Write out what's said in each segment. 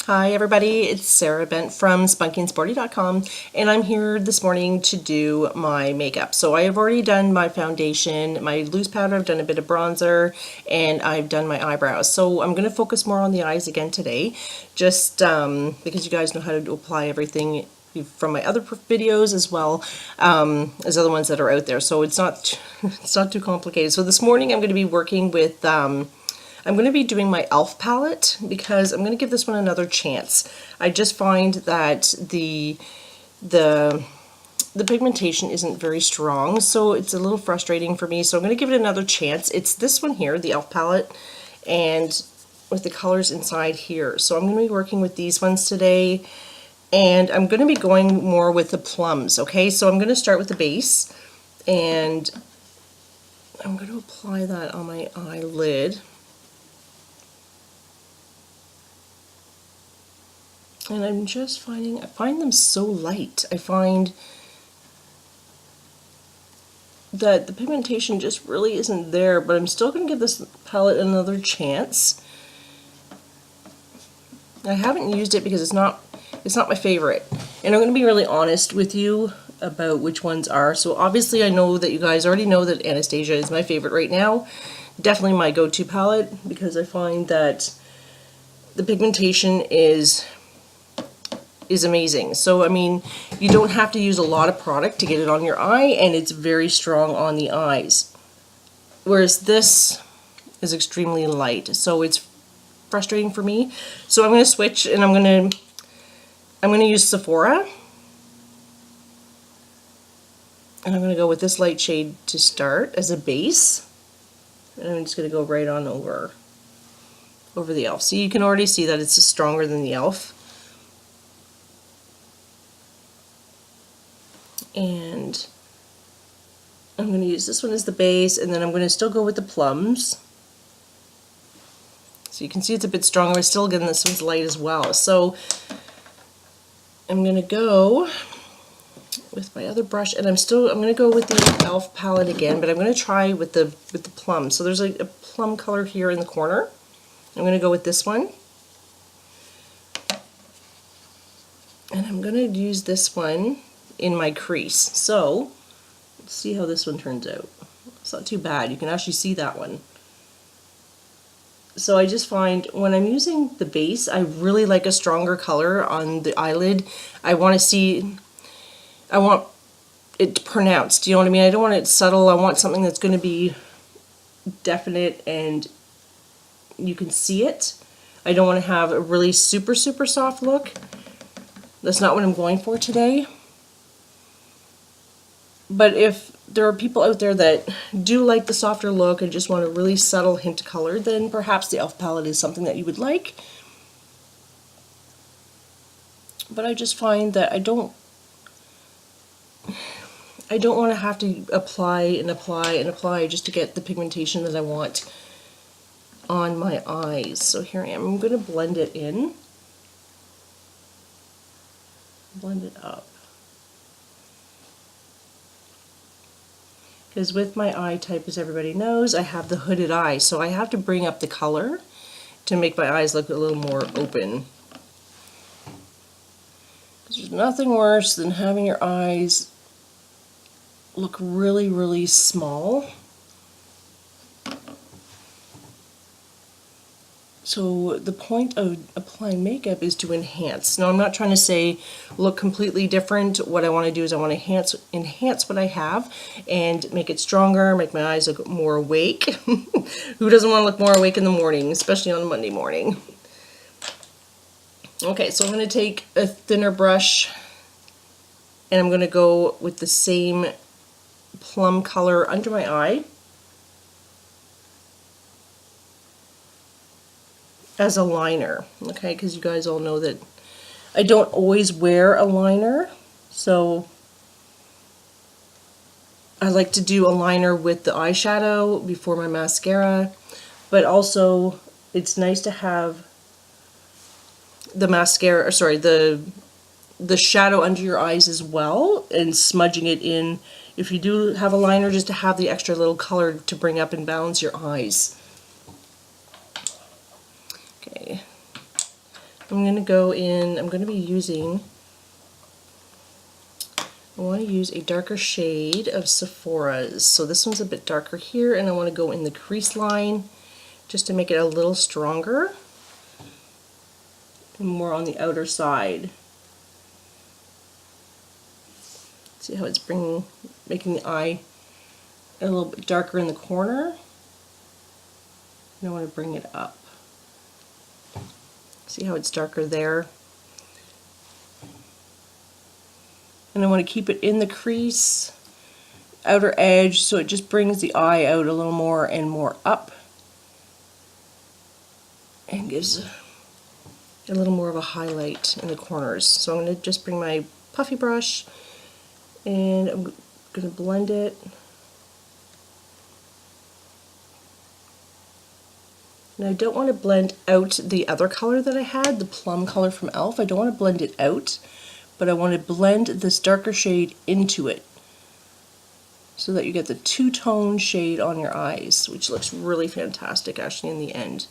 Hi everybody, it's Sarah Bent from spunkyandsporty.com, and I'm here this morning to do my makeup. So I have already done my foundation, my loose powder, I've done a bit of bronzer, and I've done my eyebrows. So I'm going to focus more on the eyes again today, just because you guys know how to apply everything from my other videos as well as other ones that are out there. So it's not too complicated. So this morning I'm going to be working with I'm going to be doing my e.l.f. palette because I'm going to give this one another chance. I just find that the pigmentation isn't very strong, so it's a little frustrating for me. So I'm going to give it another chance. It's this one here, the e.l.f. palette, and with the colors inside here. So I'm going to be working with these ones today, and I'm going to be going more with the plums. Okay, so I'm going to start with the base, and I'm going to apply that on my eyelid. And I'm just I find them so light. I find that the pigmentation just really isn't there, but I'm still going to give this palette another chance. I haven't used it because it's not my favorite. And I'm going to be really honest with you about which ones are. So obviously I know that you guys already know that Anastasia is my favorite right now. Definitely my go-to palette because I find that the pigmentation is amazing. So I mean, you don't have to use a lot of product to get it on your eye, and it's very strong on the eyes. Whereas this is extremely light, so it's frustrating for me. So I'm going to switch, and I'm going to use Sephora, and I'm going to go with this light shade to start as a base, and I'm just going to go right on over the e.l.f. So you can already see that it's stronger than the e.l.f. And I'm going to use this one as the base, and then I'm going to still go with the plums. So you can see it's a bit stronger, but still again this one's light as well. So I'm going to go with my other brush, and I'm going to go with the e.l.f. palette again, but I'm going to try with the plum. So there's a plum color here in the corner. I'm going to go with this one. And I'm going to use this one in my crease. So let's see how this one turns out. It's not too bad. You can actually see that one. So I just find when I'm using the base, I really like a stronger color on the eyelid. I want it pronounced. You know what I mean? I don't want it subtle. I want something that's going to be definite and you can see it. I don't want to have a really super soft look. That's not what I'm going for today. But if there are people out there that do like the softer look and just want a really subtle hint of color, then perhaps the e.l.f. palette is something that you would like. But I just find that I don't want to have to apply and apply and apply just to get the pigmentation that I want on my eyes. So here I am. I'm going to blend it in. Blend it up. Because with my eye type, as everybody knows, I have the hooded eye, so I have to bring up the color to make my eyes look a little more open. There's nothing worse than having your eyes look really small. So the point of applying makeup is to enhance. Now I'm not trying to say look completely different. What I want to do is I want to enhance what I have and make it stronger, make my eyes look more awake. Who doesn't want to look more awake in the morning, especially on a Monday morning? Okay, so I'm going to take a thinner brush and I'm going to go with the same plum color under my eye as a liner, okay, because you guys all know that I don't always wear a liner, so I like to do a liner with the eyeshadow before my mascara, but also it's nice to have the mascara, or sorry, the shadow under your eyes as well, and smudging it in if you do have a liner, just to have the extra little color to bring up and balance your eyes. Okay, I'm going to go in, I'm going to be using, I want to use a darker shade of Sephora's. So this one's a bit darker here, and I want to go in the crease line just to make it a little stronger and more on the outer side. See how it's making the eye a little bit darker in the corner? And I want to bring it up. See how it's darker there? And I want to keep it in the crease, outer edge, so it just brings the eye out a little more and more up, and gives a little more of a highlight in the corners. So I'm going to just bring my puffy brush and I'm going to blend it. And I don't want to blend out the other color that I had, the plum color from e.l.f. I don't want to blend it out, but I want to blend this darker shade into it so that you get the two-tone shade on your eyes, which looks really fantastic actually in the end.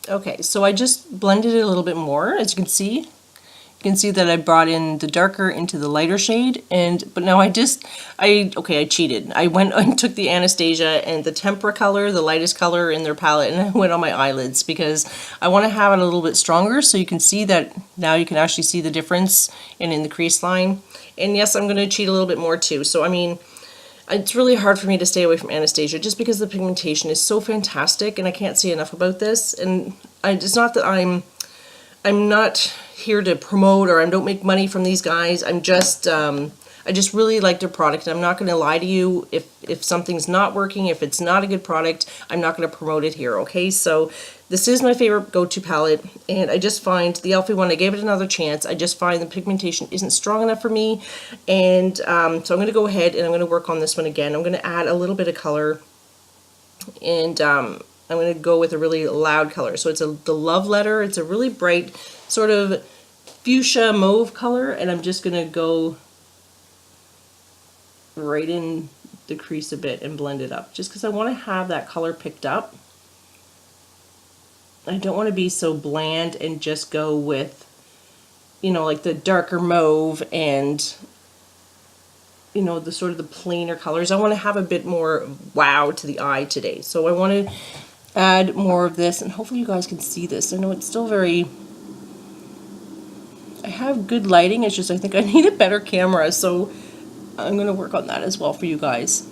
Okay, so I just blended it a little bit more, as you can see. You can see that I brought in the darker into the lighter shade, but now I cheated. I went and took the Anastasia and the Tempera color, the lightest color in their palette, and I went on my eyelids because I want to have it a little bit stronger so you can see that now you can actually see the difference in the crease line. And yes, I'm going to cheat a little bit more too. So I mean, it's really hard for me to stay away from Anastasia just because the pigmentation is so fantastic, and I can't say enough about this. And it's not that I'm not here to promote, or I don't make money from these guys. I'm just I just really like their product, and I'm not going to lie to you. If something's not working, if it's not a good product, I'm not going to promote it here, okay? So this is my favorite go-to palette, and I just find the Elfie one, I gave it another chance. I just find the pigmentation isn't strong enough for me, and so I'm going to go ahead and I'm going to work on this one again. I'm going to add a little bit of color, and I'm going to go with a really loud color. So it's the Love Letter. It's a really bright sort of fuchsia mauve color, and I'm just going to go right in the crease a bit and blend it up, just because I want to have that color picked up. I don't want to be so bland and just go with, you know, like the darker mauve and, you know, the sort of the plainer colors. I want to have a bit more wow to the eye today. So I want to add more of this, and hopefully you guys can see this. I know it's still very, I have good lighting, it's just I think I need a better camera, so I'm going to work on that as well for you guys.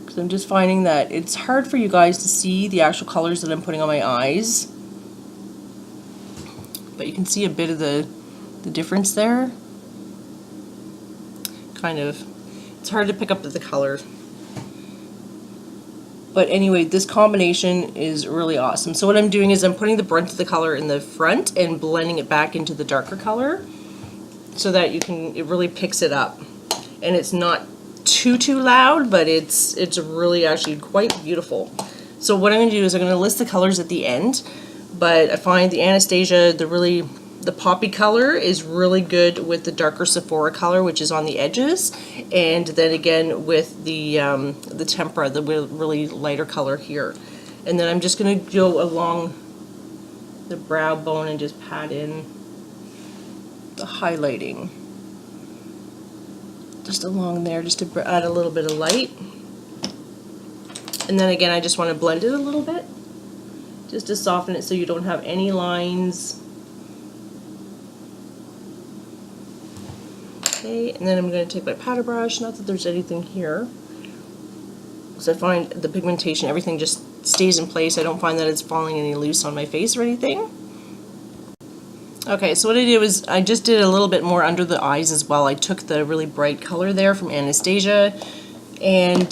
Because I'm just finding that it's hard for you guys to see the actual colors that I'm putting on my eyes. But you can see a bit of the difference there. Kind of. It's hard to pick up the color. But anyway, this combination is really awesome. So what I'm doing is I'm putting the brunt of the color in the front and blending it back into the darker color so that it really picks it up. And it's not too loud, but it's really actually quite beautiful. So what I'm going to do is I'm going to list the colors at the end, but I find the Anastasia, the poppy color is really good with the darker Sephora color, which is on the edges, and then again with the Tempera, the really lighter color here. And then I'm just going to go along the brow bone and just pat in the highlighting. Just along there, just to add a little bit of light. And then again, I just want to blend it a little bit, just to soften it so you don't have any lines. Okay, and then I'm going to take my powder brush, not that there's anything here, because I find the pigmentation, everything just stays in place. I don't find that it's falling any loose on my face or anything. Okay, so what I did was I just did a little bit more under the eyes as well. I took the really bright color there from Anastasia and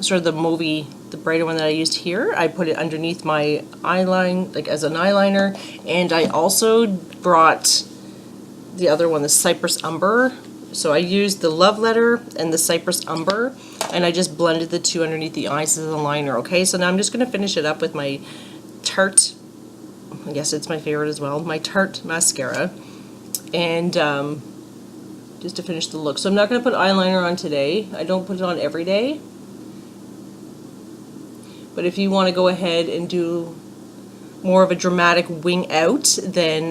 sort of the mauvey, the brighter one that I used here. I put it underneath my eyeline, like as an eyeliner, and I also brought the other one, the Cypress Umber. So I used the Love Letter and the Cypress Umber, and I just blended the two underneath the eyes as a liner. Okay, so now I'm just going to finish it up with my Tarte, I guess it's my favorite as well, my Tarte mascara, and just to finish the look. So I'm not going to put eyeliner on today. I don't put it on every day. But if you want to go ahead and do more of a dramatic wing out, then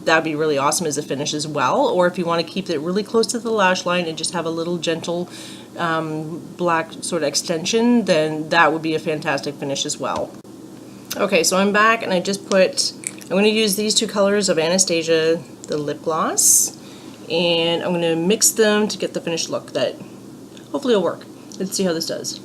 that'd be really awesome as a finish as well. Or if you want to keep it really close to the lash line and just have a little gentle black sort of extension, then that would be a fantastic finish as well. Okay, so I'm back and I just I'm going to use these two colors of Anastasia, the lip gloss, and I'm going to mix them to get the finished look that hopefully will work. Let's see how this does.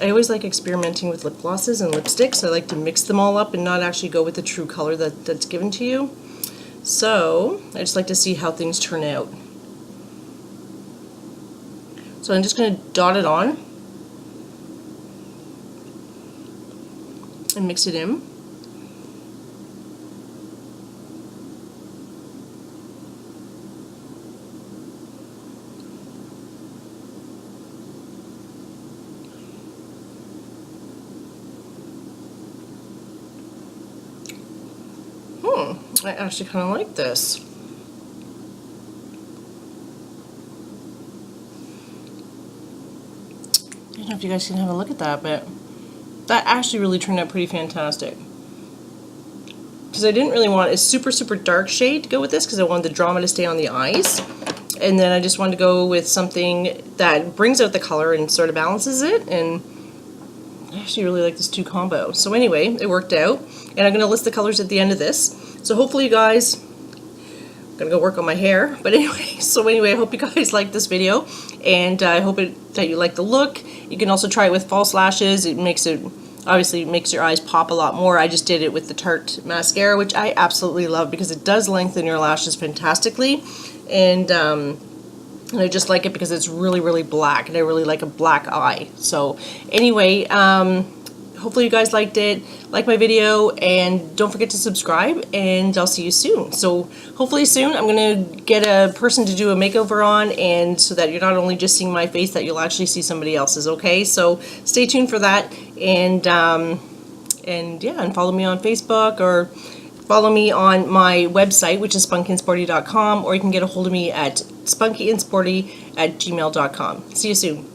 I always like experimenting with lip glosses and lipsticks. I like to mix them all up and not actually go with the true color that's given to you. So I just like to see how things turn out. So I'm just going to dot it on and mix it in. I actually kind of like this. I don't know if you guys can have a look at that, but that actually really turned out pretty fantastic. Because I didn't really want a super dark shade to go with this because I wanted the drama to stay on the eyes. And then I just wanted to go with something that brings out the color and sort of balances it. And I actually really like this two combo. So anyway, it worked out. And I'm going to list the colors at the end of this. So hopefully you guys, I'm going to go work on my hair. But anyway, I hope you guys liked this video. And I hope that you like the look. You can also try it with false lashes. It makes it, obviously it makes your eyes pop a lot more. I just did it with the Tarte mascara, which I absolutely love because it does lengthen your lashes fantastically. And I just like it because it's really black, and I really like a black eye. So anyway, hopefully you guys liked it. Like my video, and don't forget to subscribe, and I'll see you soon. So hopefully soon I'm going to get a person to do a makeover on, and so that you're not only just seeing my face, that you'll actually see somebody else's, okay? So stay tuned for that, and yeah, and follow me on Facebook, or follow me on my website, which is spunkyandsporty.com, or you can get a hold of me at spunkyandsporty@gmail.com. See you soon.